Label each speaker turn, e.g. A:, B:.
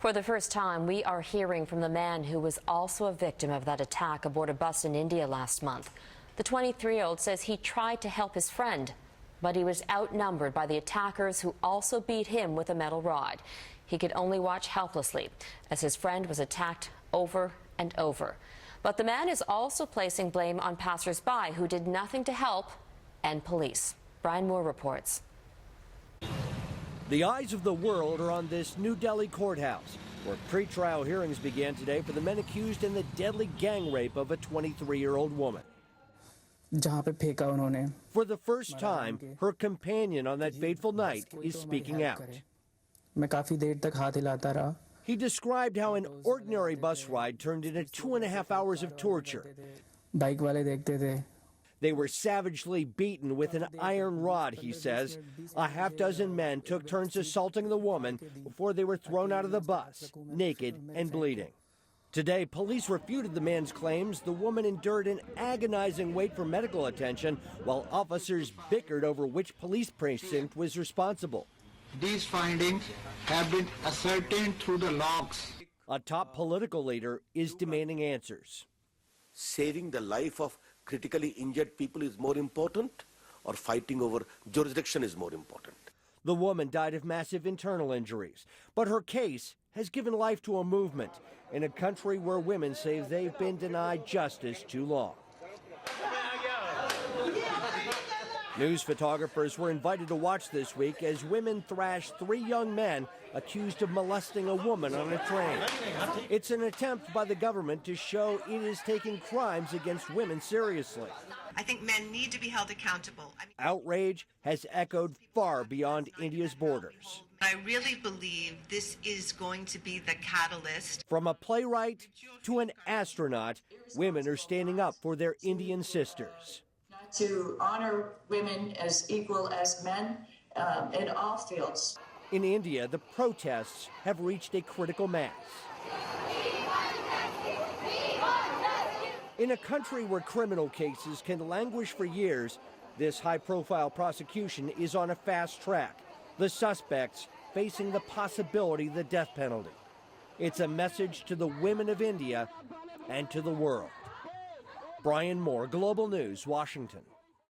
A: For the first time, we are hearing from the man who was also a victim of that attack aboard a bus in India last month. The 23-year-old says he tried to help his friend, but he was outnumbered by the attackers who also beat him with a metal rod. He could only watch helplessly as his friend was attacked over and over. But the man is also placing blame on passers-by who did nothing to help and police. Brian Moore reports.
B: The eyes of the world are on this New Delhi courthouse, where pretrial hearings began today for the men accused in the deadly gang rape of a 23-year-old woman. For the first time, her companion on that fateful night is speaking out. He described how an ordinary bus ride turned into 2.5 hours of torture. They were savagely beaten with an iron rod, he says. A half-dozen men took turns assaulting the woman before they were thrown out of the bus, naked and bleeding. Today, police refuted the man's claims. The woman endured an agonizing wait for medical attention while officers bickered over which police precinct was responsible.
C: These findings have been ascertained through the logs.
B: A top political leader is demanding answers.
D: Saving the life of critically injured people is more important, or fighting over jurisdiction is more important?
B: The woman died of massive internal injuries, but her case has given life to a movement in a country where women say they've been denied justice too long. News photographers were invited to watch this week as women thrashed 3 young men accused of molesting a woman on a train. It's an attempt by the government to show it is taking crimes against women seriously.
E: I think men need to be held accountable.
B: Outrage has echoed far beyond India's borders.
E: I really believe this is going to be the catalyst.
B: From a playwright to an astronaut, women are standing up for their Indian sisters.
F: To honor women as equal as men in all fields.
B: In India, the protests have reached a critical mass. In a country where criminal cases can languish for years, this high-profile prosecution is on a fast track. The suspects facing the possibility of the death penalty. It's a message to the women of India and to the world. Brian Moore, Global News, Washington.